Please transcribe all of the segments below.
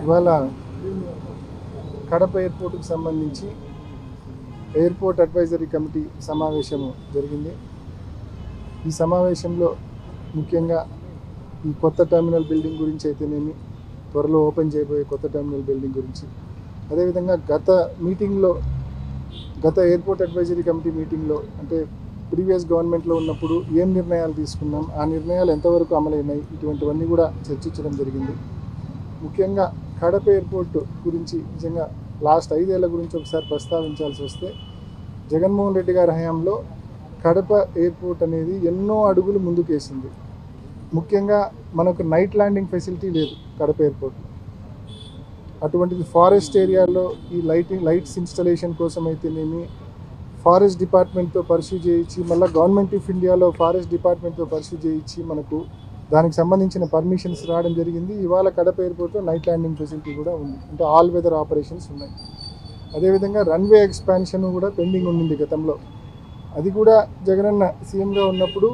ఇవాళ కడప ఎయిర్పోర్టుకు సంబంధించి airport advisory committee సమావేశం జరిగింది. ఈ సమావేశంలో ముఖ్యంగా ఈ కొత్త టెర్మినల్ బిల్డింగ్ గురించి అయితేనేమి, త్వరలో ఓపెన్ చేయబోయే కొత్త టెర్మినల్ బిల్డింగ్ గురించి, అదేవిధంగా గత ఎయిర్పోర్ట్ అడ్వైజరీ కమిటీ మీటింగ్లో అంటే ప్రీవియస్ గవర్నమెంట్లో ఉన్నప్పుడు ఏం నిర్ణయాలు తీసుకున్నాం, ఆ నిర్ణయాలు ఎంతవరకు అమలైనాయి, ఇటువంటివన్నీ కూడా చర్చించడం జరిగింది. ముఖ్యంగా కడప ఎయిర్పోర్ట్ గురించి నిజంగా లాస్ట్ 5 ఏళ్ల గురించి ఒకసారి ప్రస్తావించాల్సి వస్తే, జగన్మోహన్ రెడ్డి గారి హయాంలో కడప ఎయిర్పోర్ట్ అనేది ఎన్నో అడుగులు ముందుకేసింది. ముఖ్యంగా మనకు నైట్ ల్యాండింగ్ ఫెసిలిటీ లేదు కడప ఎయిర్పోర్ట్లో. అటువంటిది ఫారెస్ట్ ఏరియాలో ఈ లైట్స్ ఇన్స్టలేషన్ కోసం అయితేనేమి, ఫారెస్ట్ డిపార్ట్మెంట్తో పర్సూ చేయించి, మళ్ళీ గవర్నమెంట్ ఆఫ్ ఇండియాలో ఫారెస్ట్ డిపార్ట్మెంట్తో పర్సూ చేయించి మనకు దానికి సంబంధించిన పర్మిషన్స్ రావడం జరిగింది. ఇవాళ కడప ఎయిర్పోర్ట్లో నైట్ ల్యాండింగ్ ఫెసిలిటీ కూడా ఉంది, అంటే ఆల్ వెదర్ ఆపరేషన్స్ ఉన్నాయి. అదేవిధంగా రన్వే ఎక్స్పాన్షన్ కూడా పెండింగ్ ఉండింది గతంలో. అది కూడా జగనన్న సీఎంగా ఉన్నప్పుడు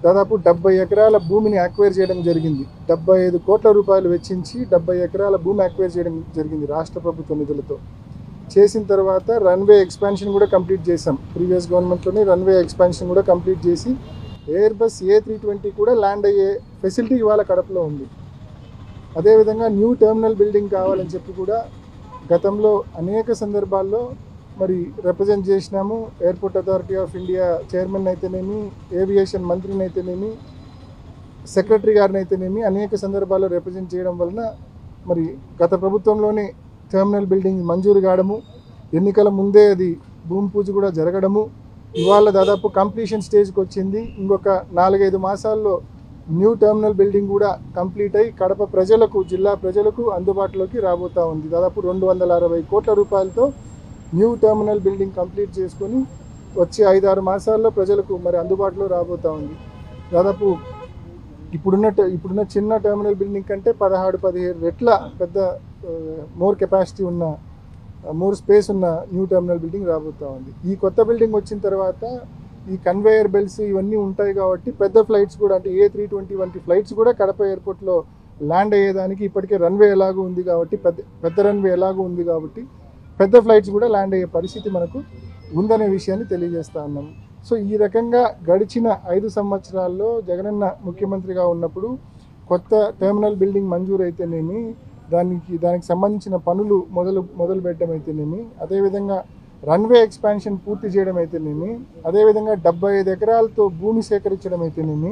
దాదాపు 70 ఎకరాల భూమిని అక్వైర్ చేయడం జరిగింది. 75 కోట్ల రూపాయలు వెచ్చించి 70 ఎకరాల భూమి అక్వైర్ చేయడం జరిగింది రాష్ట్ర ప్రభుత్వ నిధులతో. చేసిన తర్వాత రన్వే ఎక్స్పాన్షన్ కూడా కంప్లీట్ చేసాం. ప్రీవియస్ గవర్నమెంట్లోనే రన్వే ఎక్స్పాన్షన్ కూడా కంప్లీట్ చేసి ఎయిర్ బస్ A320 కూడా ల్యాండ్ అయ్యే ఫెసిలిటీ ఇవాళ కడపలో ఉంది. అదేవిధంగా న్యూ టెర్మినల్ బిల్డింగ్ కావాలని చెప్పి కూడా గతంలో అనేక సందర్భాల్లో మరి రిప్రజెంట్ చేసినాము. Airport authority of India chairman అయితేనేమి, ఏవియేషన్ మంత్రిని అయితేనేమి, సెక్రటరీ గారిని అయితేనేమి అనేక సందర్భాల్లో రిప్రజెంట్ చేయడం వలన మరి గత ప్రభుత్వంలోనే టెర్మినల్ బిల్డింగ్ మంజూరు కావడము, ఎన్నికల ముందే అది భూమి పూజ కూడా జరగడము, ఇవాళ దాదాపు కంప్లీషన్ స్టేజ్కి వచ్చింది. ఇంకొక 4-5 మాసాల్లో న్యూ టెర్మినల్ బిల్డింగ్ కూడా కంప్లీట్ అయ్యి కడప ప్రజలకు, జిల్లా ప్రజలకు అందుబాటులోకి రాబోతూ ఉంది. దాదాపు 260 కోట్ల రూపాయలతో న్యూ టెర్మినల్ బిల్డింగ్ కంప్లీట్ చేసుకొని వచ్చే 5-6 మాసాల్లో ప్రజలకు మరి అందుబాటులో రాబోతూ ఉంది. దాదాపు ఇప్పుడున్న చిన్న టెర్మినల్ బిల్డింగ్ కంటే 16-17 రెట్ల పెద్ద మోర్ కెపాసిటీ ఉన్న, మోర్ స్పేస్ ఉన్న న్యూ టెర్మినల్ బిల్డింగ్ రాబోతూ ఉంది. ఈ కొత్త బిల్డింగ్ వచ్చిన తర్వాత ఈ కన్వేయర్ బెల్ట్స్ ఇవన్నీ ఉంటాయి కాబట్టి పెద్ద ఫ్లైట్స్ కూడా, అంటే A320 వంటి ఫ్లైట్స్ కూడా కడప ఎయిర్పోర్ట్లో ల్యాండ్ అయ్యేదానికి ఇప్పటికే రన్వే ఎలాగూ ఉంది కాబట్టి, పెద్ద రన్వే ఎలాగూ ఉంది కాబట్టి పెద్ద ఫ్లైట్స్ కూడా ల్యాండ్ అయ్యే పరిస్థితి మనకు ఉందనే విషయాన్ని తెలియజేస్తా ఉన్నాం. సో ఈ రకంగా గడిచిన 5 సంవత్సరాల్లో జగనన్న ముఖ్యమంత్రిగా ఉన్నప్పుడు కొత్త టెర్మినల్ బిల్డింగ్ మంజూరు అయితేనేమి, దానికి సంబంధించిన పనులు మొదలు పెట్టడం అయితేనేమి, అదేవిధంగా రన్వే ఎక్స్పాన్షన్ పూర్తి చేయడం అయితేనేమి, అదేవిధంగా 75 ఎకరాలతో భూమి సేకరించడం అయితేనేమి,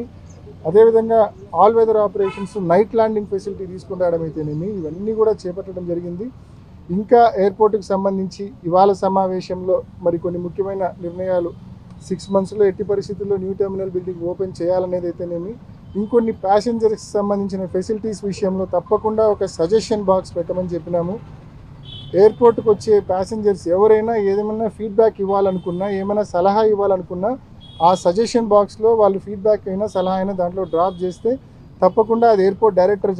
అదేవిధంగా all weather operations night landing facility తీసుకుని రావడం అయితేనేమి, ఇవన్నీ కూడా చేపట్టడం జరిగింది. ఇంకా ఎయిర్పోర్టుకు సంబంధించి ఇవాళ సమావేశంలో మరి కొన్ని ముఖ్యమైన నిర్ణయాలు, 6 monthsలో ఎట్టి పరిస్థితుల్లో న్యూ టెర్మినల్ బిల్డింగ్ ఓపెన్ చేయాలనేది అయితేనేమి, ఇంకొన్ని ప్యాసింజర్స్కి సంబంధించిన ఫెసిలిటీస్ విషయంలో తప్పకుండా ఒక సజెషన్ బాక్స్ పెట్టమని చెప్పినాము. ఎయిర్పోర్ట్కి వచ్చే ప్యాసింజర్స్ ఎవరైనా ఏదేమైనా ఫీడ్బ్యాక్ ఇవ్వాలనుకున్నా, ఏమైనా సలహా ఇవ్వాలనుకున్నా ఆ సజెషన్ బాక్స్లో వాళ్ళు ఫీడ్బ్యాక్ అయినా సలహా అయినా దాంట్లో డ్రాప్ చేస్తే తప్పకుండా అది ఎయిర్పోర్ట్ డైరెక్టర్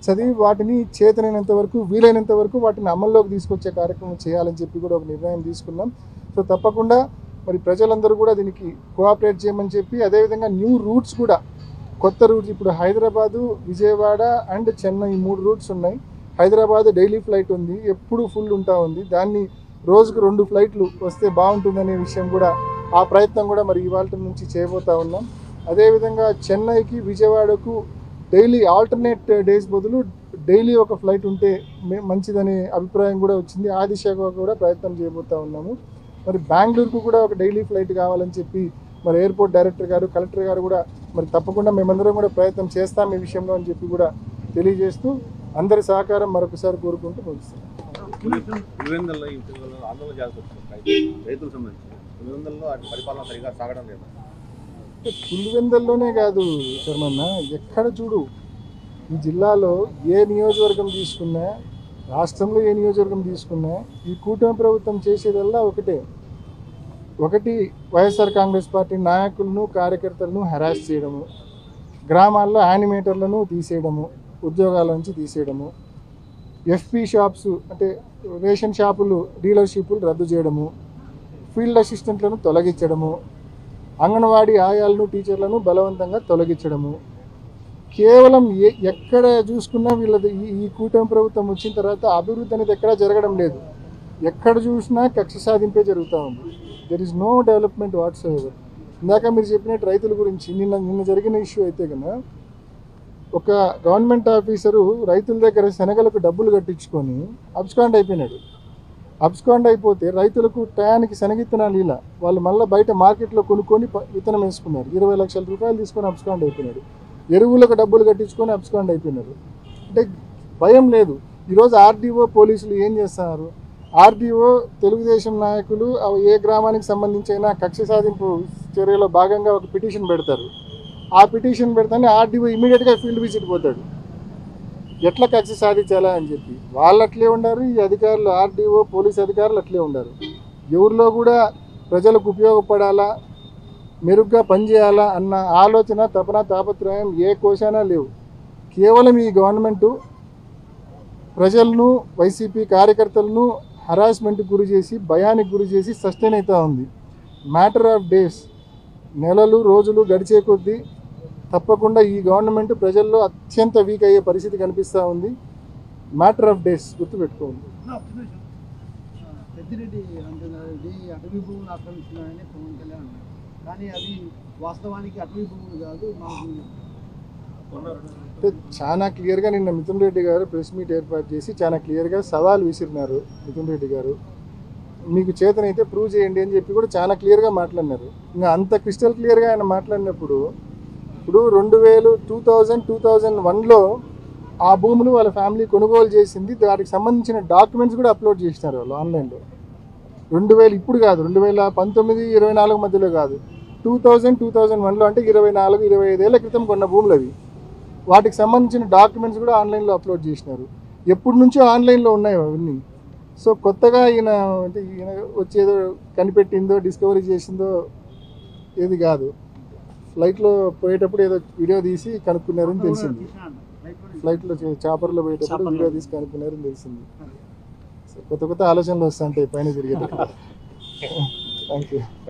చదివి వాటిని చేతనైనంత వరకు, వీలైనంత వరకు వాటిని అమల్లోకి తీసుకొచ్చే కార్యక్రమం చేయాలని చెప్పి కూడా ఒక నిర్ణయం తీసుకున్నాం. సో తప్పకుండా మరి ప్రజలందరూ కూడా దీనికి కోఆపరేట్ చేయమని చెప్పి, అదేవిధంగా న్యూ రూట్స్ కూడా, కొత్త రూట్స్ ఇప్పుడు హైదరాబాదు, విజయవాడ అండ్ చెన్నై 3 రూట్స్ ఉన్నాయి. హైదరాబాద్ డైలీ ఫ్లైట్ ఉంది, ఎప్పుడు ఫుల్ ఉంటా ఉంది. దాన్ని రోజుకు 2 ఫ్లైట్లు వస్తే బాగుంటుందనే విషయం కూడా, ఆ ప్రయత్నం కూడా మరి ఇవాళ నుంచి చేయబోతూ ఉన్నాం. అదేవిధంగా చెన్నైకి, విజయవాడకు డైలీ ఆల్టర్నేట్ డేస్ బదులు డైలీ ఒక ఫ్లైట్ ఉంటే మంచిదనే అభిప్రాయం కూడా వచ్చింది. ఆ దిశగా కూడా ప్రయత్నం చేయబోతూ ఉన్నాము. మరి బెంగళూరుకు కూడా ఒక డైలీ ఫ్లైట్ కావాలని చెప్పి మరి ఎయిర్పోర్ట్ డైరెక్టర్ గారు, కలెక్టర్ గారు కూడా మరి తప్పకుండా మేమందరం కూడా ప్రయత్నం చేస్తాం ఈ విషయంలో అని చెప్పి కూడా తెలియజేస్తూ అందరి సహకారం మరొకసారి కోరుకుంటూ ముగిస్తాం. పులివెందల్లోనే కాదు శర్మన్న, ఎక్కడ చూడు ఈ జిల్లాలో ఏ నియోజకవర్గం తీసుకున్నా, రాష్ట్రంలో ఏ నియోజకవర్గం తీసుకున్నా ఈ కూటమి ప్రభుత్వం చేసేదల్లా ఒకటి వైఎస్ఆర్ కాంగ్రెస్ పార్టీ నాయకులను, కార్యకర్తలను హెరాస్ చేయడము, గ్రామాల్లో యానిమేటర్లను తీసేయడము, ఉద్యోగాల నుంచి తీసేయడము, ఎఫ్పి షాప్స్ అంటే రేషన్ షాపులు డీలర్షిప్లు రద్దు చేయడము, ఫీల్డ్ అసిస్టెంట్లను తొలగించడము, అంగన్వాడీ ఆయాలను, టీచర్లను బలవంతంగా తొలగించడము, కేవలం ఎక్కడ చూసుకున్నా వీళ్ళది ఈ కూటమి ప్రభుత్వం వచ్చిన తర్వాత అభివృద్ధి అనేది ఎక్కడా జరగడం లేదు. ఎక్కడ చూసినా కక్ష సాధింపే జరుగుతూ ఉంది. There is no development whatsoever. ఇందాక మీరు చెప్పినట్టు రైతుల గురించి నిన్న జరిగిన ఇష్యూ అయితే కన్నా ఒక గవర్నమెంట్ ఆఫీసరు రైతుల దగ్గర శనగలకు డబ్బులు కట్టించుకొని అబ్స్కాండ్ అయిపోయినాడు. అబ్స్కాండ్ అయిపోతే రైతులకు టయానికి శనగిత్తనాలు ఇలా వాళ్ళు మళ్ళీ బయట మార్కెట్లో కొనుక్కొని విత్తనం వేసుకున్నారు. 20 లక్షల రూపాయలు తీసుకొని అబ్స్కాండ్ అయిపోయినాడు. ఎరువులకు డబ్బులు కట్టించుకొని అబ్స్కాండ్ అయిపోయినారు. అంటే భయం లేదు. ఈరోజు ఆర్డీఓ పోలీసులు ఏం చేస్తున్నారు? ఆర్డీఓ తెలుగుదేశం నాయకులు ఏ గ్రామానికి సంబంధించిన కక్ష సాధింపు చర్యలో భాగంగా ఒక పిటిషన్ పెడతారు. ఆ పిటిషన్ పెడతానే ఆర్డీఓ ఇమీడియట్గా ఫీల్డ్ విజిట్ పోతాడు, ఎట్లా కక్ష సాధించాలా అని చెప్పి. వాళ్ళు అట్లే ఉండారు, ఈ అధికారులు ఆర్డీఓ పోలీస్ అధికారులు అట్లే ఉండారు. ఎవరిలో కూడా ప్రజలకు ఉపయోగపడాలా, మెరుగ్గా పనిచేయాలా అన్న ఆలోచన, తపన, తాపత్రయం ఏ కోశానా లేవు. కేవలం ఈ గవర్నమెంటు ప్రజలను, వైసీపీ కార్యకర్తలను హరాస్మెంట్కి గురి చేసి, భయానికి గురి చేసి సస్టైన్ అవుతూ ఉంది. మ్యాటర్ ఆఫ్ డేస్, నెలలు రోజులు గడిచే కొద్దీ తప్పకుండా ఈ గవర్నమెంట్ ప్రజల్లో అత్యంత వీక్ అయ్యే పరిస్థితి కనిపిస్తూ ఉంది. మ్యాటర్ ఆఫ్ డేస్ గుర్తుపెట్టుకోండి. పెద్దిరెడ్డి అంటున్నారెడ్డి అటవీ భూములు ఆక్రమిస్తున్నారని పవన్ కళ్యాణ్ అన్నారు. కానీ అది వాస్తవానికి అటవీ భూములు కాదు. అంటే చాలా క్లియర్గా నిన్న మిథున్ రెడ్డి గారు ప్రెస్ మీట్ ఏర్పాటు చేసి చాలా క్లియర్గా సవాల్ విసిరినారు. మిథున్ రెడ్డి గారు మీకు చేతనైతే ప్రూవ్ చేయండి అని చెప్పి కూడా చాలా క్లియర్గా మాట్లాడినారు. ఇంకా అంత క్రిస్టల్ క్లియర్గా ఆయన మాట్లాడినప్పుడు ఇప్పుడు 2001లో ఆ భూములు వాళ్ళ ఫ్యామిలీ కొనుగోలు చేసింది, దానికి సంబంధించిన డాక్యుమెంట్స్ కూడా అప్లోడ్ చేసినారు వాళ్ళు ఆన్లైన్లో. 2000 ఇప్పుడు కాదు, 2019-24 మధ్యలో కాదు, 2001లో అంటే 24-25 ఏళ్ల క్రితం కొన్న భూములు అవి. వాటికి సంబంధించిన డాక్యుమెంట్స్ కూడా ఆన్లైన్లో అప్లోడ్ చేసినారు. ఎప్పటి నుంచో ఆన్లైన్లో ఉన్నాయి అవన్నీ. సో కొత్తగా ఈయన వచ్చేదో కనిపెట్టిందో డిస్కవరీ చేసిందో ఏది కాదు. ఫ్లైట్లో పోయేటప్పుడు ఏదో వీడియో తీసి కనుక్కున్నారని తెలిసింది. ఫ్లైట్లో చాపర్లో పోయేటప్పుడు వీడియో తీసి కనుక్కున్నారని తెలిసింది. సో కొత్త ఆలోచనలు వస్తుంటాయి పైన తిరిగేటప్పుడు. Thank you.